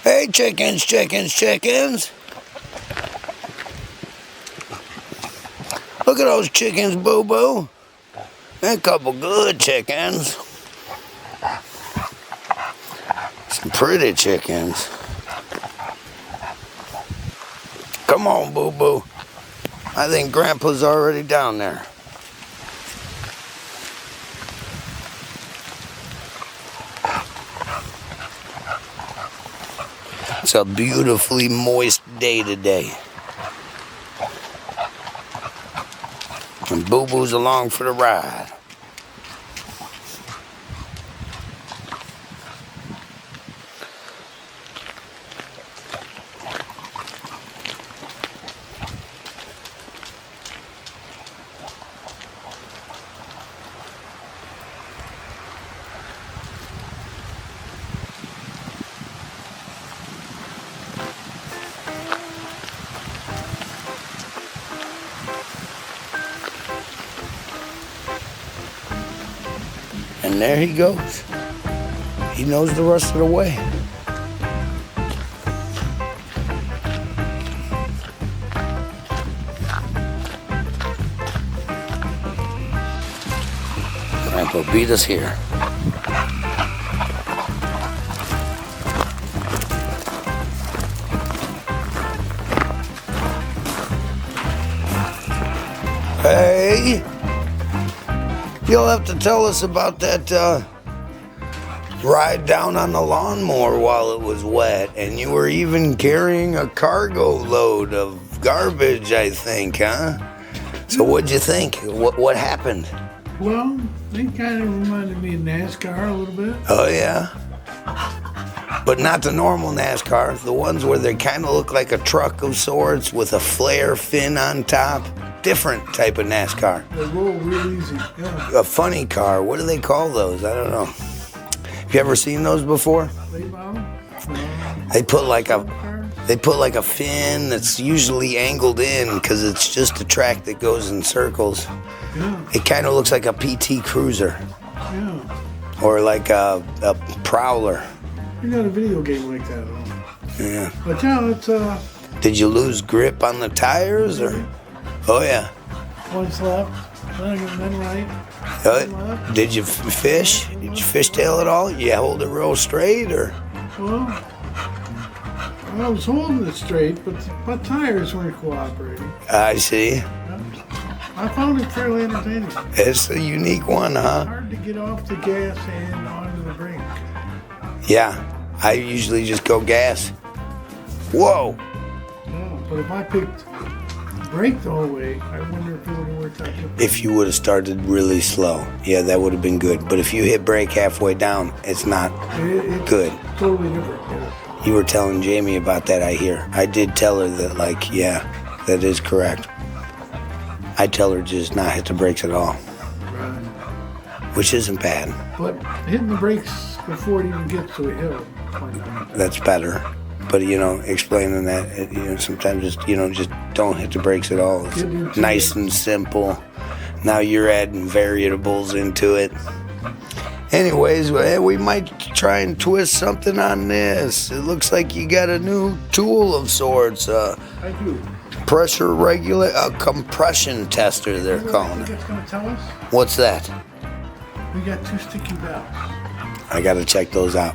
Hey, chickens, chickens, chickens. Look at those chickens, boo-boo. A couple good chickens. Some pretty chickens. Come on, boo-boo. I think Grandpa's already down there. It's a beautifully moist day today. And Boo-Boo's along for the ride. And there he goes. He knows the rest of the way. Grandpa beat us here. Hey! You'll have to tell us about that ride down on the lawnmower while it was wet, and you were even carrying a cargo load of garbage, I think, huh? So what'd you think? What happened? Well, they kind of reminded me of NASCAR a little bit. Oh, yeah? But not the normal NASCAR, the ones where they kind of look like a truck of sorts with a flare fin on top. Different type of NASCAR. They roll real easy, yeah. A funny car. What do they call those? I don't know. Have you ever seen those before? They put like a fin that's usually angled in because it's just a track that goes in circles. Yeah. It kind of looks like a PT Cruiser. Yeah. Or like a Prowler. You got a video game like that, huh? Yeah. But yeah, it's Did you lose grip on the tires or? Oh yeah. One left, then right. Did you fish? Did you fishtail at all? You hold it real straight or? Well, I was holding it straight, but my tires weren't cooperating. I see. I found it fairly entertaining. It's a unique one, huh? Hard to get off the gas and onto the brake. Yeah, I usually just go gas. Whoa! Yeah, but if I picked brake the whole way, I wonder if it would have worked out. If you would have started really slow, yeah, that would have been good. But if you hit brake halfway down, it's not It's good. Totally different, yeah. You were telling Jamie about that, I hear. I did tell her that, like, yeah, that is correct. I tell her just not hit the brakes at all, Right. which isn't bad. But hitting the brakes before it even gets to a hill, why not? That's better. But, explaining that, sometimes just don't hit the brakes at all. It's nice and simple. Now you're adding variables into it. Anyways, we might try and twist something on this. It looks like you got a new tool of sorts. I do. Pressure regulator, a compression tester, they're calling it. it. It's going to tell us? What's that? We got two sticky valves. I got to check those out.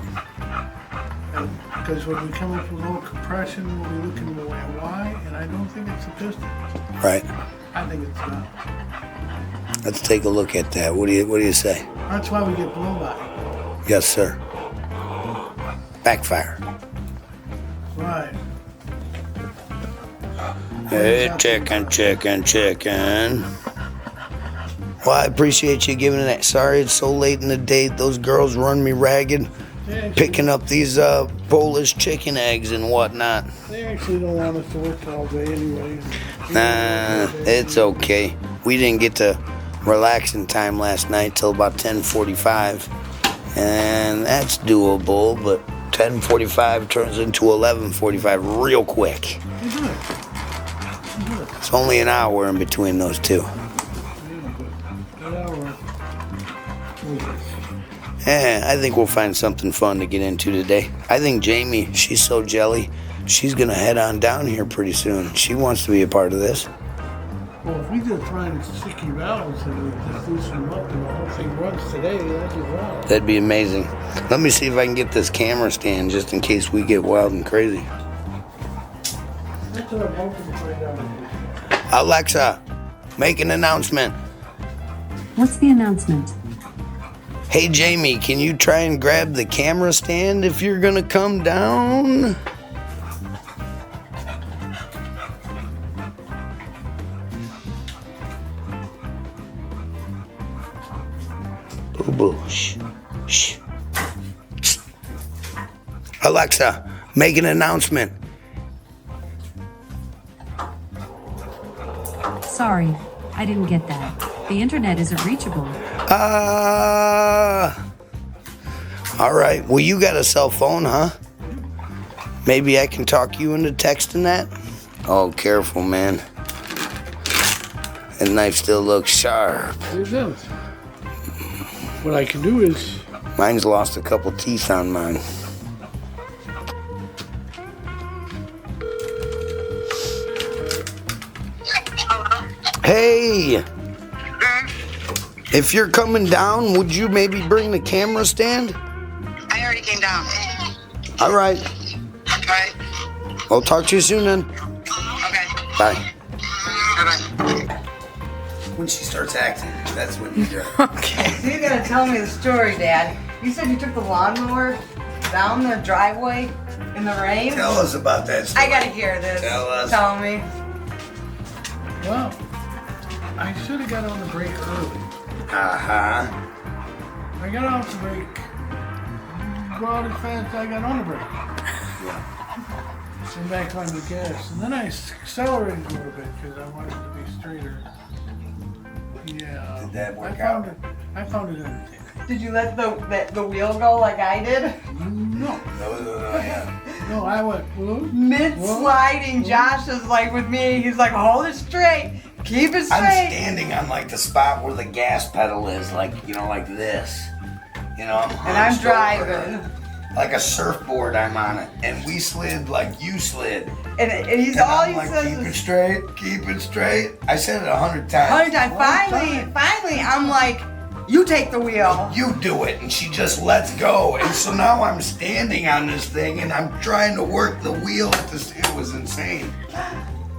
Because when we come up with low compression, we'll be looking at why, and I don't think it's a piston. Right. I think it's not. Let's take a look at that. What do you say? That's why we get blowback. Yes, sir. Backfire. Right. Hey, chicken. Well, I appreciate you giving it. Sorry it's so late in the day. Those girls run me ragged, picking up these Polish chicken eggs and whatnot. They actually don't want us to work all day anyway. Nah, it's okay. We didn't get to relaxing time last night till about 10:45, and that's doable, but 10:45 turns into 11:45 real quick. It's only an hour in between those two. I think we'll find something fun to get into today. I think Jamie, she's so jelly, she's gonna head on down here pretty soon. She wants to be a part of this. Well, if we just find sticky valves and we just loosen them up and the whole thing runs today, that'd be wild. That'd be amazing. Let me see if I can get this camera stand just in case we get wild and crazy. That's what I'm hoping to find out. Alexa, make an announcement. What's the announcement? Hey Jamie, can you try and grab the camera stand if you're gonna come down? Boo boo, shh, shh. Alexa, make an announcement. Sorry, I didn't get that. The internet isn't reachable. All right. Well, you got a cell phone, huh? Maybe I can talk you into texting that? Oh, careful, man. That knife still looks sharp. It does. What I can do is... Mine's lost a couple teeth on mine. Hey! If you're coming down, would you maybe bring the camera stand? I already came down. All right. Okay. I'll talk to you soon then. Okay. Bye. Bye-bye. When she starts acting, that's when you do. Okay. So you're gonna tell me the story, Dad. You said you took the lawnmower down the driveway in the rain? Tell us about that story. I gotta hear this. Tell us. Tell me. Well, I should have got on the brake early. Uh-huh. I got off the brake. Go out as fast as I got on the brake. And back on the gas. And then I accelerated a little bit because I wanted it to be straighter. Yeah. Did that work out? I found it entertaining. Did you let the wheel go like I did? No. No, I went, whoop. Mid-sliding, Josh is like with me. He's like, hold it straight. Keep it straight. I'm standing on like the spot where the gas pedal is, like, you know, like this. You know, And I'm hunched driving. over. Like a surfboard, I'm on it. And we slid like you slid. And he's And all I'm he like, says keep it is, straight, keep it straight. I said it 100 times. 100 times. Finally, I'm like, you take the wheel. You do it, and she just lets go. And so now I'm standing on this thing, and I'm trying to work the wheel at this. It was insane.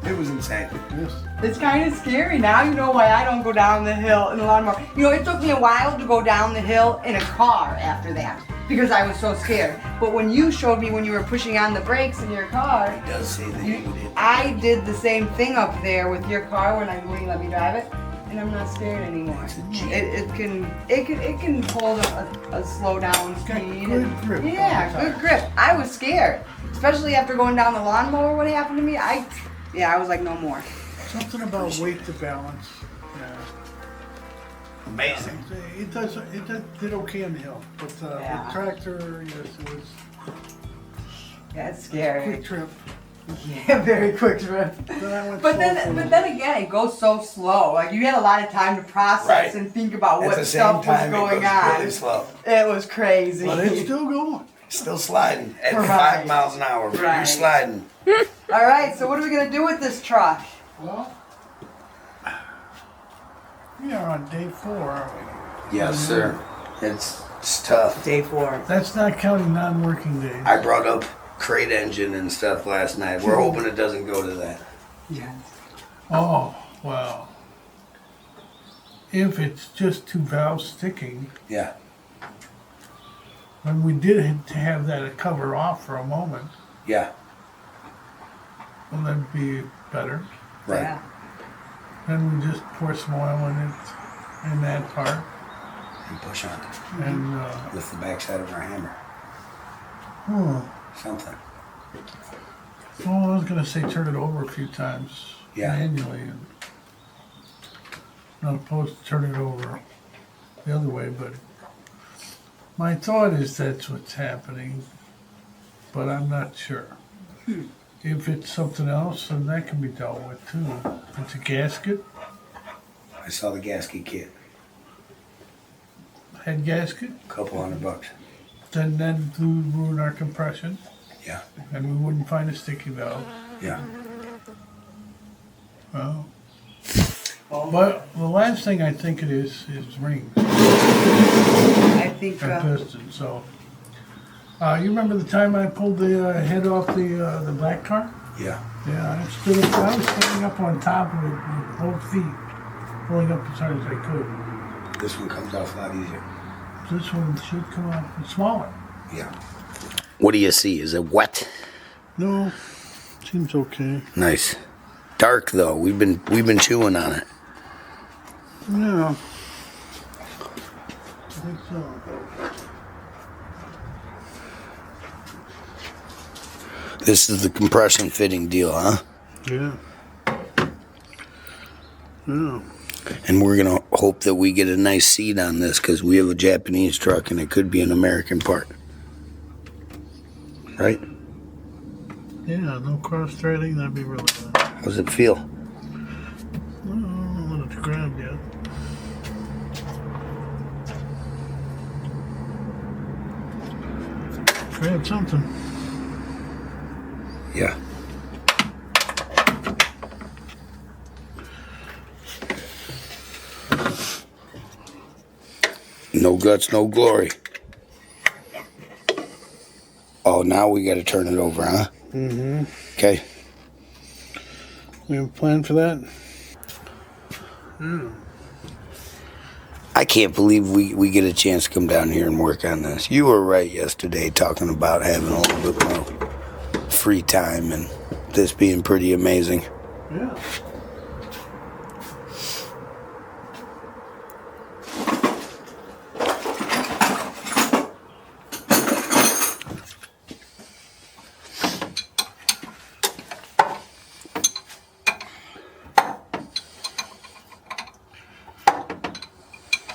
It was insane. Yes. It's kind of scary. Now you know why I don't go down the hill in the lawnmower. You know, it took me a while to go down the hill in a car after that because I was so scared. But when you showed me when you were pushing on the brakes in your car, It does say that you did. I did the same thing up there with your car when I wouldn't let me drive it, and I'm not scared anymore. It can hold a slow down got speed. good grip all Yeah, the time. good grip. I was scared, especially after going down the lawnmower. What happened to me? I was like, no more. Something about weight to balance. Yeah. Amazing. It did okay on the hill. But Yeah. the tractor, yes, it was Yeah, it's a scary. quick trip. Yeah, very quick trip. Then I went But slow then, for a but minute. then again, it goes so slow. Like you had a lot of time to process Right. and think about At what the same stuff was time, going it goes on. really slow. It was crazy. But it's still going. Still sliding at Right. 5 miles an hour. But You're Right. sliding. All right, so what are we gonna do with this truck? Well, we are on day 4, aren't we? Yes, sir. It's tough. Day 4. That's not counting non-working days. I brought up crate engine and stuff last night. We're hoping it doesn't go to that. Yeah. Oh, well. If it's just 2 valves sticking, Yeah. when we did have that cover off for a moment, Yeah. well, that'd be better. Right. Yeah. Then we just pour some oil in it, in that part, And push on it and with the backside of our hammer. Something. well, I was gonna say turn it over a few times Yeah. manually, and not opposed to turn it over the other way, but my thought is that's what's happening, but I'm not sure. If it's something else, then that can be dealt with too. If it's a gasket, I saw the gasket kit. head gasket, Couple $100. then that would ruin our compression, Yeah. and we wouldn't find a sticky valve. Yeah. Well, but the last thing I think it is rings I think, and pistons. So, you remember the time I pulled the head off the black car? Yeah. Yeah, I was standing up on top of it with both feet, pulling up as hard as I could. This one comes off a lot easier. This one should come out smaller. Yeah. What do you see? Is it wet? No, seems okay. Nice. Dark though. We've been chewing on it. Yeah, I think so. This is the compression fitting deal, huh? Yeah. Yeah. And we're gonna hope that we get a nice seat on this because we have a Japanese truck and it could be an American part. Right? Yeah, no cross threading, that'd be really good. How does it feel? I don't know what it's grabbed yet. Grab something. Yeah. No guts, no glory. Oh, now we got to turn it over, huh? Mm-hmm. Okay. We have a plan for that? I can't believe we get a chance to come down here and work on this. You were right yesterday talking about having a little bit more free time and this being pretty amazing. Yeah.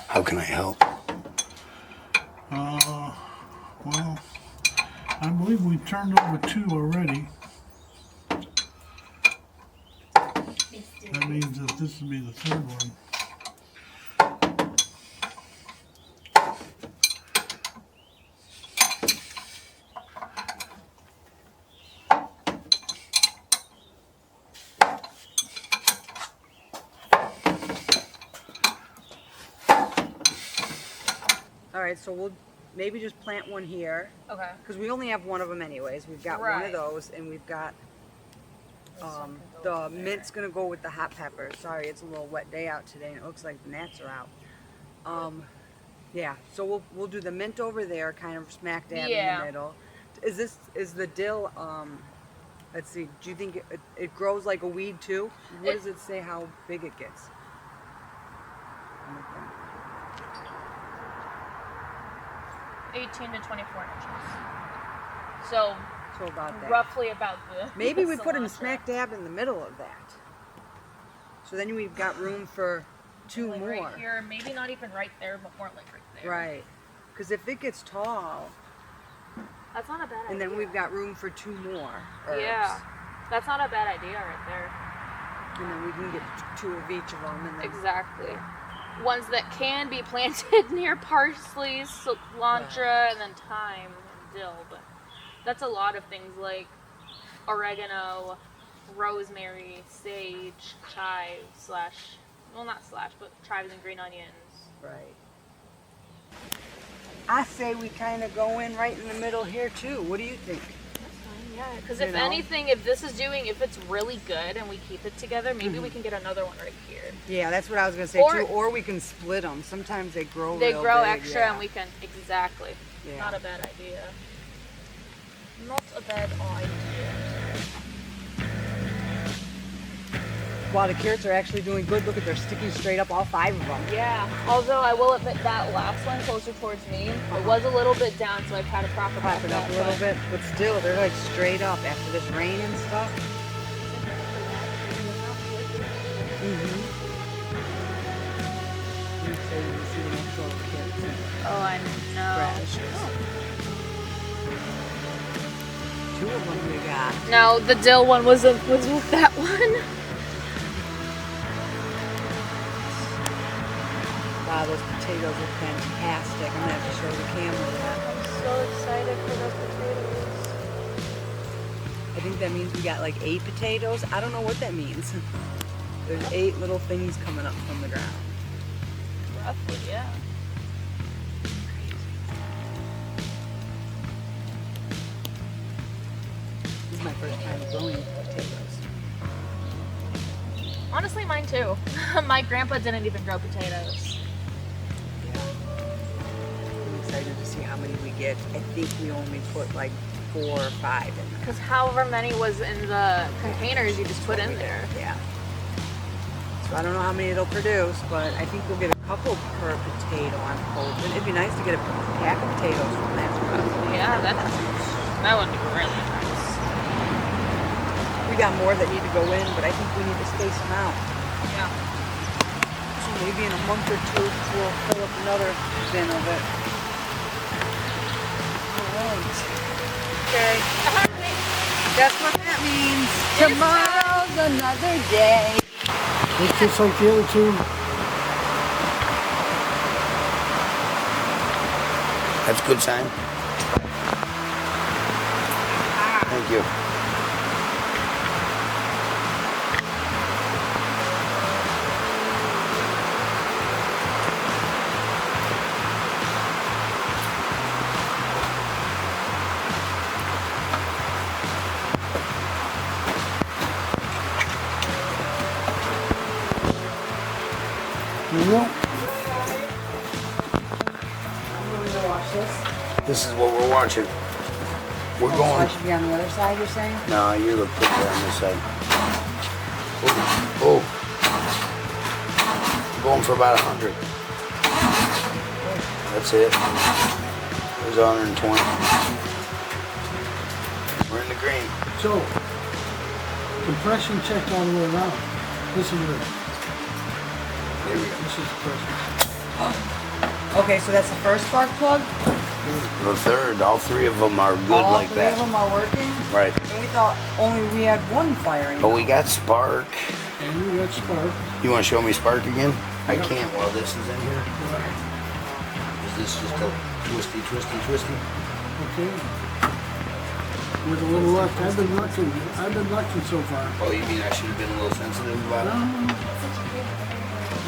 How can I help? Well, I believe we turned over 2 already. That means that this will be the 3rd one. all right, so we'll maybe just plant one here. Okay. Because we only have one of them anyways. We've got one of Right. those, and we've got the mint's gonna go with the hot pepper. Sorry, it's a little wet day out today, and it looks like the gnats are out. Yeah, so we'll do the mint over there, kind of smack dab in the middle. Is the dill? Let's see. Do you think it grows like a weed too? What does it say? How big it gets? 18 to 24 inches. So about that. roughly about the. Maybe we the put him cilantro. smack dab in the middle of that. So then we've got room for 2 Like more. right here, maybe not even right there, but more like right there. Right. Because if it gets tall, That's not a bad idea. and then we've got room for 2 more herbs. Yeah, that's not a bad idea right there. And then we can get 2 of each of them. And then, Exactly. Ones that can be planted near parsley, cilantro, and then thyme and dill. But that's a lot of things like oregano, rosemary, sage, chive, but chives and green onions. Right. I say we kind of go in right in the middle here too. What do you think? Yeah, because You if know? anything, if it's really good and we keep it together, maybe we can get another one right here. Yeah, that's what I was gonna say too. Or we can split them. Sometimes they grow. They real grow big, extra yeah. and we can, exactly. Yeah. Not a bad idea. Not a bad idea. Wow, the carrots are actually doing good. Look at, they're sticking straight up, all 5 of them. Yeah, although I will admit that last one closer towards me, it was a little bit down, so I've had to prop it Pop it up a little bit, but still, they're like straight up after this rain and stuff. Oh, I know. Radishes. 2 of them we got. No, the dill one was with that one. Wow, Wow, those potatoes are fantastic. I'm gonna have to show the camera that. I'm so excited for those potatoes. I think that means we got like 8 potatoes. I don't know what that means. There's 8 little things coming up from the ground. Roughly, yeah. This is my first time growing potatoes. Honestly, mine too. My grandpa didn't even grow potatoes. Yeah. I'm excited to see how many we get. I think we only put like 4 or 5 in there. Because however many was in the containers you just put in there. Yeah. So I don't know how many it'll produce, but I think we'll get a couple per potato, I'm hoping. It'd be nice to get a pack of potatoes from that truck. Yeah, that would be really nice. We got more that need to go in, but I think we need to space them out. Yeah. So maybe in a month or 2, we'll fill up another bin of it. Alright. Okay. That's what that means. Tomorrow's another day. It's just like the other two. That's a good sign. Thank you. You know, I'm going to wash this. This is what we're watching. We're So I going. should be on the other side, you're saying? No, you look pretty on this side. Oh, going for about 100. That's it. There's 120. We're in the green. so compression checked all the way around. This is it. There we go. This is compression. Okay, so that's the first spark plug? The third, all 3 of them are good All like 3 that. of them are working? Right. And we thought only we had 1 firing. But we got Spark. And you got spark. You want to show me Spark again? I can't while this is in here. Is this just a twisty? Okay. With a little luck, I've been lucky so far. Oh, you mean I should have been a little sensitive about it? I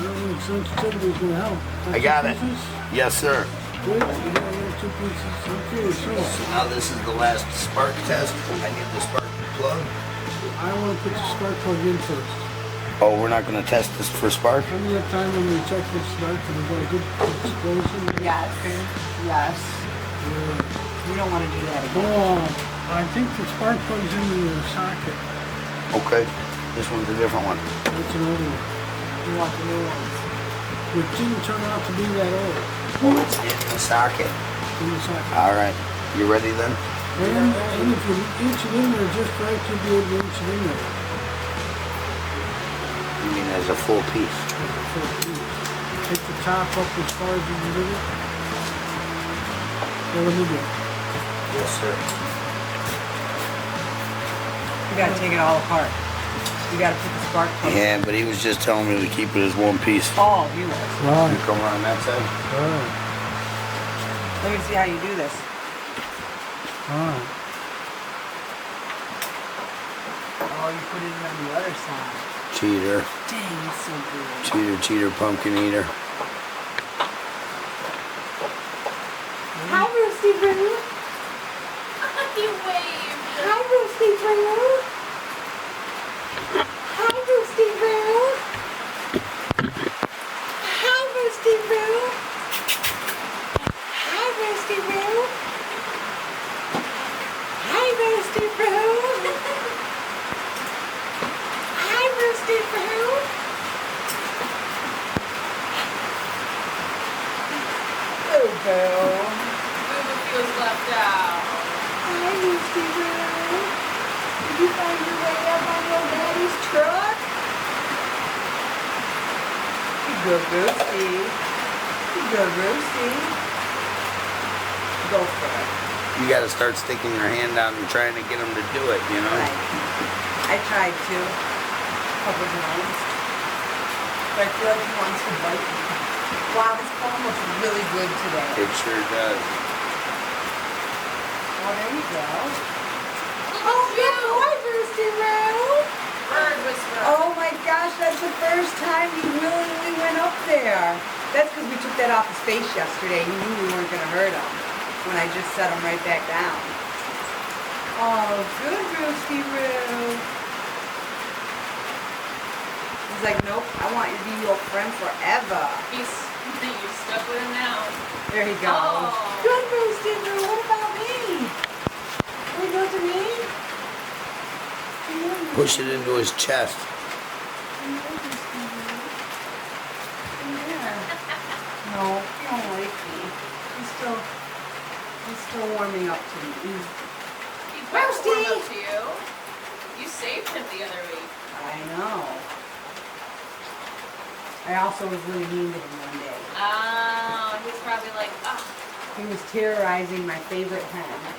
don't think sensitivity is going to help. I got it. Pieces? Yes, sir. Good. You got little 2 pieces. Okay, so So now this is the last spark test. I need the spark plug. I want to put the spark plug in first. Oh, we're not going to test this for spark? How many time when we check the spark and we got a good explosion? Yes. Yes. We don't want to do that again. Oh, I think the spark plug's in the socket. Okay. This one's a different one. That's an old one. We want the new ones. Which didn't turn out to be that old. Oh, it's in the socket. In the socket. All right. You ready then? And if you inch it in there just right, you'll be able to inch it in there. You mean as a full piece? Take the top up as far as you can get it. Well, let me do it. Yes, sir. We gotta take it all apart. We gotta put the spark plug. Yeah, but he was just telling me to keep it as one piece. Oh, he was. You Right. come around that side? Right. Let me see how you do this. Right. Oh, you put it on the other side. Cheater. Dang, it's so good. Cheater, pumpkin eater. Hi, Roosty Boo. He waved. Hi, Roosty Boo. Hi, Roosty Boo. Hi, Roosty Boo. Hi, Roosty Boo. Hi, Roosty Boo. Hi, Roosty Boo. Oh, Boo. Boo feels left out. Hi, Roosty Boo. Did you find your way up on your daddy's truck? Good Roosty. Good Roosty. Go for it. You got to start sticking your hand out and trying to get him to do it, you know? Right. I tried to. A couple times. But I feel like he wants to bite me. Wow, this comb looks really good today. It sure does. Oh, there you go. Oh, good boy, Roosty Roo. Bird whisperer. Oh my gosh, that's the first time he willingly went up there. That's because we took that off his face yesterday. He knew we weren't going to hurt him when I just set him right back down. Oh, good Roosty Roo. He's like, nope, I want you to be your friend forever. You're stuck with him now. There he goes. Oh. Good Roosty Roo. What about me? Can we go to me? Push it into his chest. No, he don't like me. He's still warming up to me. He warmed Roasty! up to you. You saved him the other week. I know. I also was really mean to him one day. Oh, he's probably like, ah. He was terrorizing my favorite hen.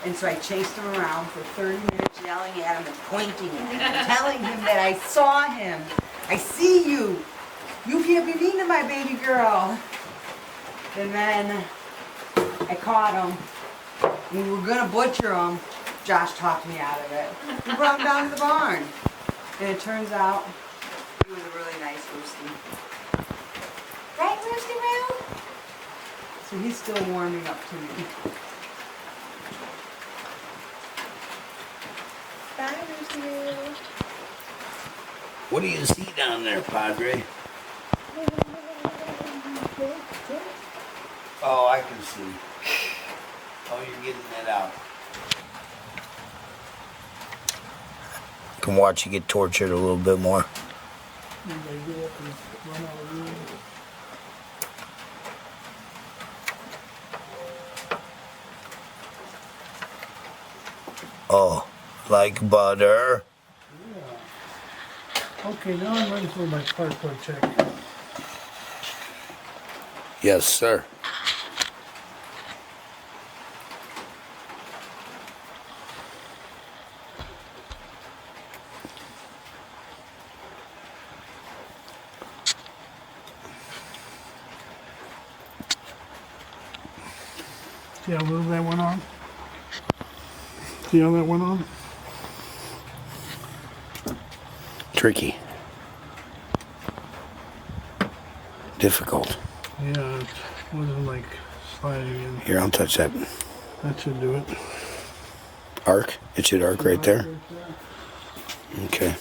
And so I chased him around for 30 minutes yelling at him and pointing at him and telling him that I saw him. I see you. You can't be mean to my baby girl. And then I caught him. We were gonna butcher him. Josh talked me out of it. We brought him down to the barn. And it turns out he was a really nice roosty. Right, Roosty Roo? So he's still warming up to me. Bye, Roosty Roo. What do you see down there, Padre? Oh, I can see. Oh, you're getting that out. I can watch you get tortured a little bit more. Oh, like butter. Okay, now I'm ready for my spark plug check. Yes, sir. See how little that went on? See how that went on? Tricky. Difficult. Yeah, it wasn't like sliding in. Here, I'll touch that. That should do it. Arc. It should arc right there. Okay.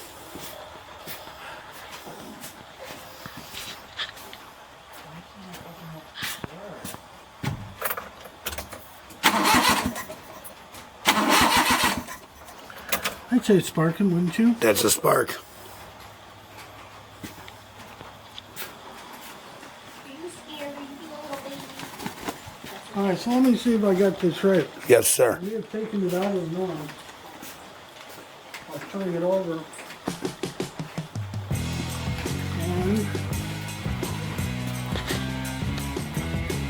I'd say it's sparking, wouldn't you? That's a spark. Alright, so let me see if I got this right. Yes, sir. We have taken it out of the norm. I'll turn it over. And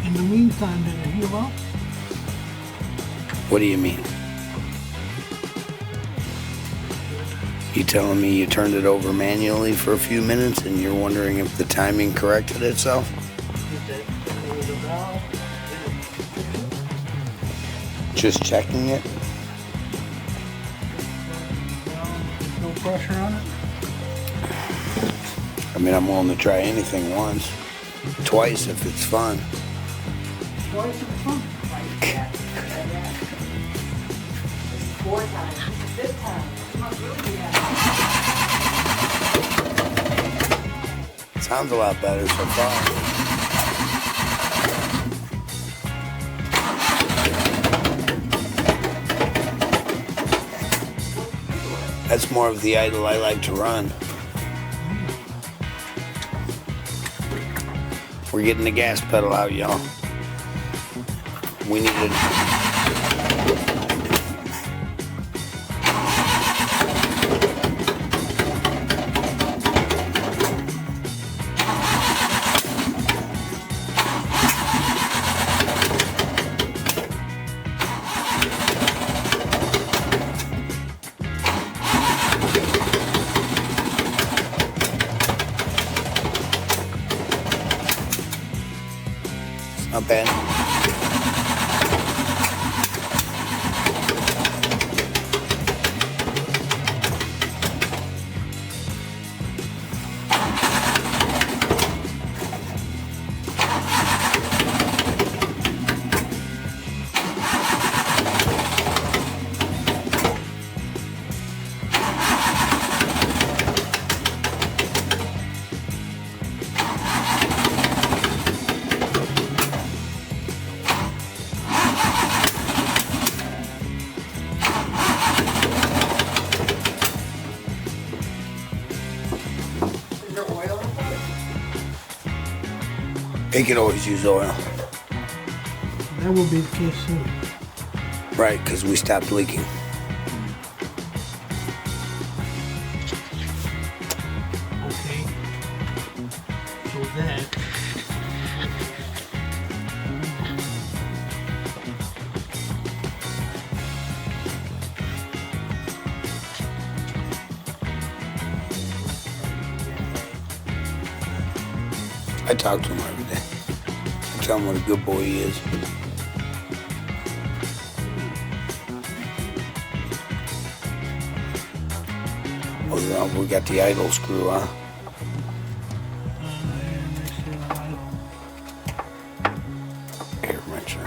in the meantime, did it heal up? What do you mean? You telling me you turned it over manually for a few minutes and you're wondering if the timing corrected itself? Just checking it? No pressure on it? I mean, I'm willing to try anything once. Twice if it's fun. Twice it's fun. Four times. This time. You must really be happy. Sounds a lot better so far. That's more of the idle I like to run. We're getting the gas pedal out, y'all. We need to... Not bad. Is there oil in there? It could always use oil. That will be the case soon. Right, because we stopped leaking. Okay. So that. I talk to him every day. I tell him what a good boy he is. Oh, yeah, we got the idle screw, huh? Air wrencher.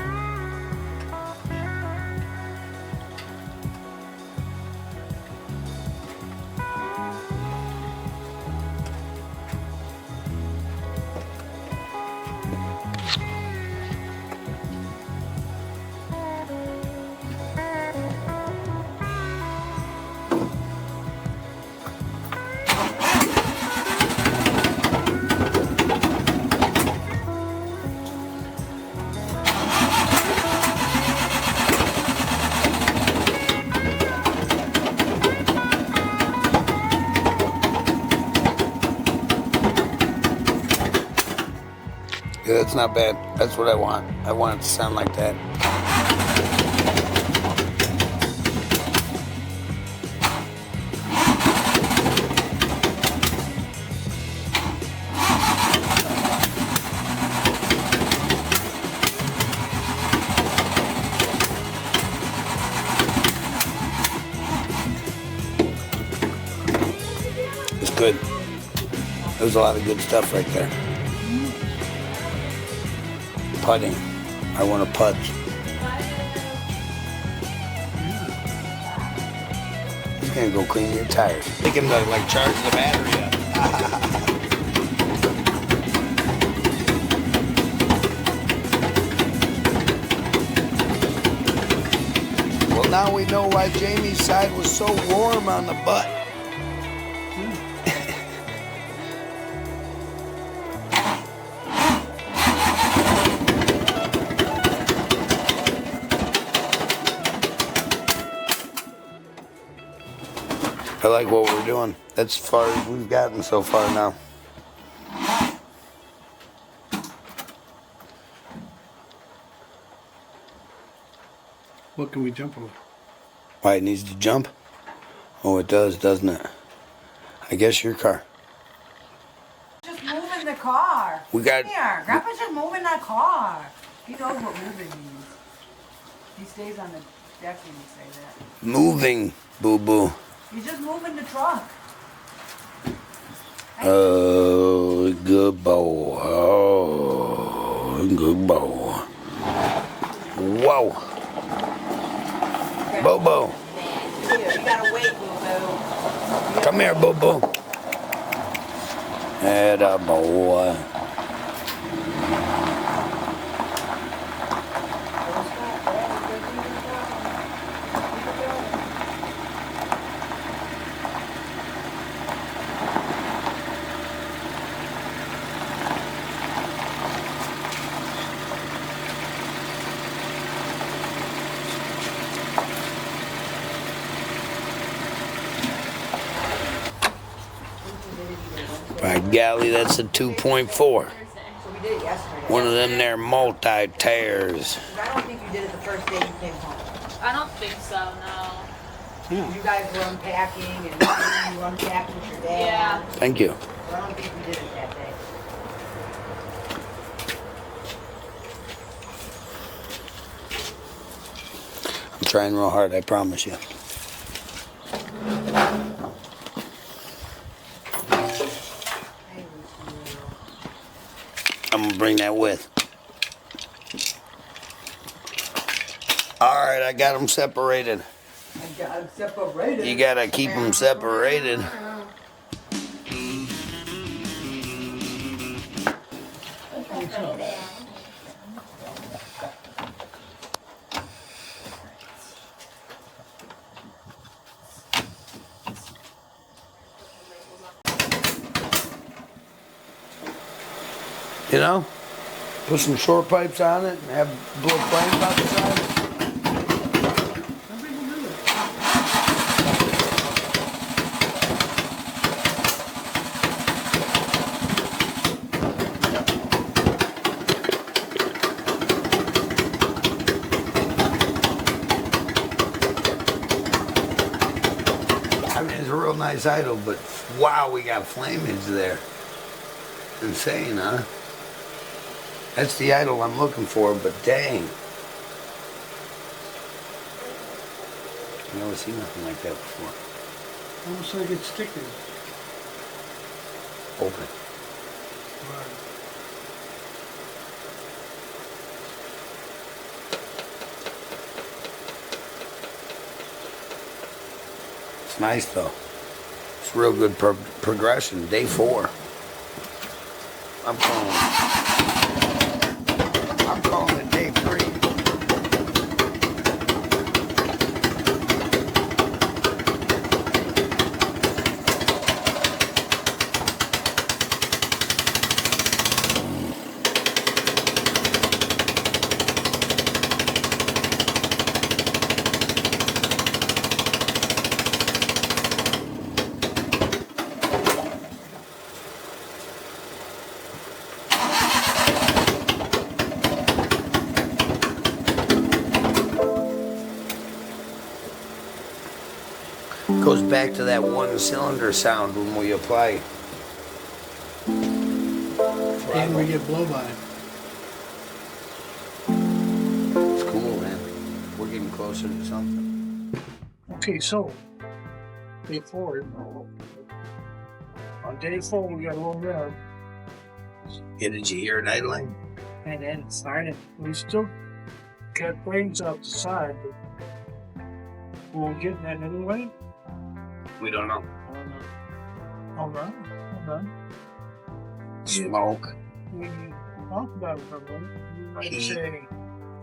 Yeah, that's not bad. That's what I want. I want it to sound like that. It's good. There's a lot of good stuff right there. Putting. I want to putt. He's gonna go clean your tires. Make him like charge the battery up. Well, now we know why Jamie's side was so warm on the butt. I like what we're doing. That's as far as we've gotten so far now. What can we jump over? Why it needs to jump? Oh, it does, doesn't it? I guess your car. Just moving the car. We got- Come here. Grandpa's just moving that car. He knows what moving means. He stays on the deck when you say that. Moving, boo-boo. He's just moving the truck. Oh, good boy. Oh, good boy. Whoa. Bobo. Here, you gotta wait, boo-boo. Come here, boo-boo. Atta boy. By golly, that's a 2.4. So we did it yesterday. One of them there multi-tears. I don't think you did it the first day you came home. I don't think so, no. You guys were unpacking and you unpacked with your dad. Yeah. Thank you. So I don't think we did it that day. trying real hard, I promise you. I'm gonna bring that with. All right, I got them separated. I got them separated. You gotta keep them separated. You know, put some short pipes on it and have blow flames out the side. I mean, it's a real nice idle, but wow, we got flamage there. Insane, huh? That's the idle I'm looking for, but dang. I've never seen nothing like that before. Almost like it's sticking. Open. It's nice though. It's real good progression. Day 4. I'm calling it day 3. Goes back to that one cylinder sound when we apply. And we get blow by. It's cool, man. We're getting closer to something. Okay, so day 4. On day 4, we got a little bit. Yeah, did you hear it idling? And then it started. We still got flames out the side, but we're getting that anyway. We don't know. Hold on. Smoke. We talked about it for a minute. You might say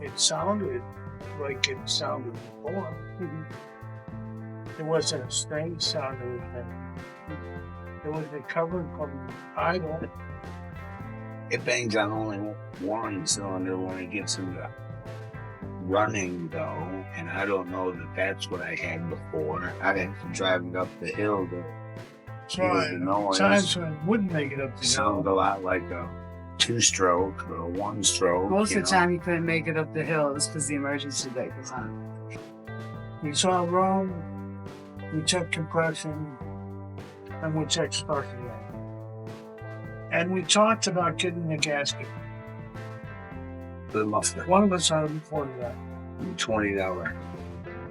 it sounded like it sounded before. It wasn't a strange sound or anything. It was recovered from idle. It bangs on only one cylinder when it gets into running though, and I don't know that that's what I had before. I'd have to drive it up the hill to hear the noise. Times when it wouldn't make it up the Sound a hill. lot like a 2-stroke or a 1-stroke. Most of the time you couldn't make it up the hills because the emergency light was on. We saw wrong, we checked compression, and we checked spark again. And we talked about getting the gasket. The muffler. One of us are before that. $20.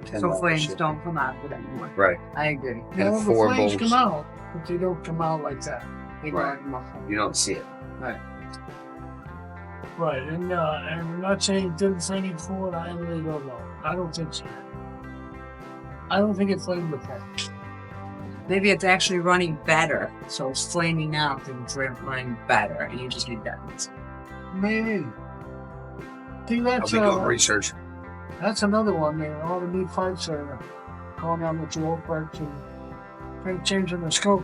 So $10 flames shit. don't come out of it anymore. Right. I agree. And the 4 flames bolts. come out, but they don't come out like that. They go Right. out the muffler. You don't see it. Right. Right, and I'm not saying it didn't flame before, I really don't know. I don't think so. I don't think it flamed before. Maybe it's actually running better, so it's flaming out and it's running better, and you just need that. Maybe. See, I'll that's be doing research. that's another one, man. All the new pipes are going on with the old pipes and changing the scope.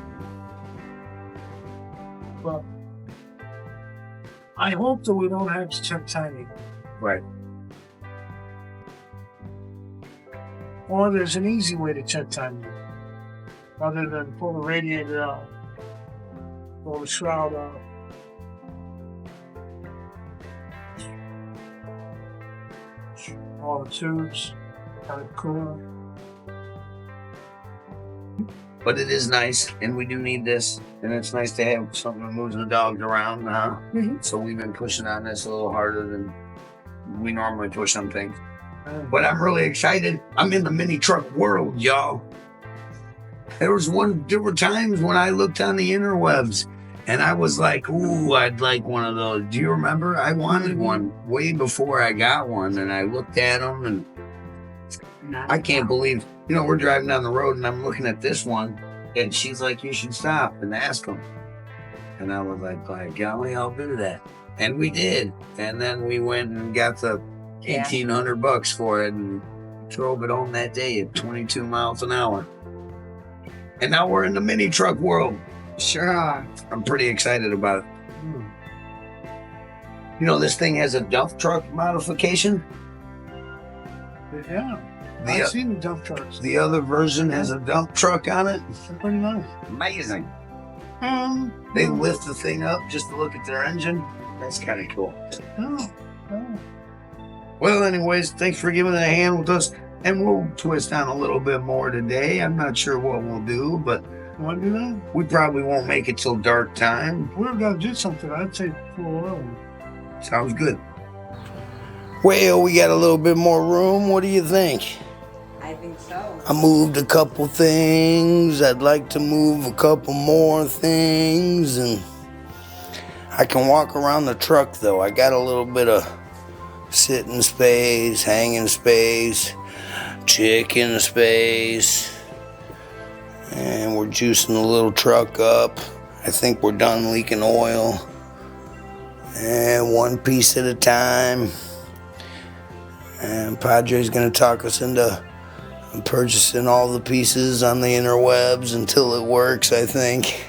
But I hope that we don't have to check timing. Right. Or there's an easy way to check timing. Other than pull the radiator out. Pull the shroud out. All the tubes. Kind of cool. But it is nice, and we do need this, and it's nice to have something that moves the dogs around now. Mhm. So we've been pushing on this a little harder than we normally push on things. But I'm really excited. I'm in the mini truck world, y'all. There were times when I looked on the interwebs and I was like, ooh, I'd like one of those. Do you remember? I wanted one way before I got one, and I looked at them and I can't believe, we're driving down the road and I'm looking at this one and she's like, you should stop and ask them. And I was like, by golly, I'll do that. And we did. And then we went and got the $1,800 for it and drove it home that day at 22 miles an hour. And now we're in the mini truck world. Sure are. I'm pretty excited about it. This thing has a dump truck modification. Yeah. I've seen dump trucks. The other version has a dump truck on it. They're pretty nice. Amazing. They lift the thing up just to look at their engine. That's kind of cool. Oh. Well, anyways, thanks for giving it a hand with us. And we'll twist on a little bit more today. I'm not sure what we'll do, but Want to do that? we probably won't make it till dark time. We're going to do something. I'd say 4-11. Sounds good. Well, we got a little bit more room. What do you think? I think so. I moved a couple things. I'd like to move a couple more things. And I can walk around the truck, though. I got a little bit of sitting space, hanging space, chicken space. And we're juicing the little truck up. I think we're done leaking oil. And one piece at a time. And Padre's going to talk us into purchasing all the pieces on the interwebs until it works, I think.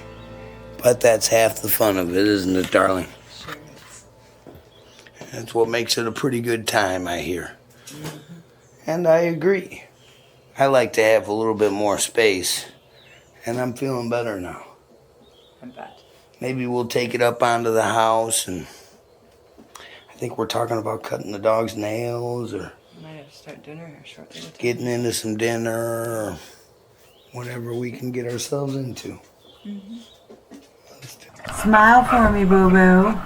But that's half the fun of it, isn't it, darling? Sure is. That's what makes it a pretty good time, I hear. And I agree. I like to have a little bit more space. And I'm feeling better now. I bet. Maybe we'll take it up onto the house, and I think we're talking about cutting the dog's nails or We might have to start dinner here shortly. getting into some dinner or whatever we can get ourselves into. Smile for me, boo-boo.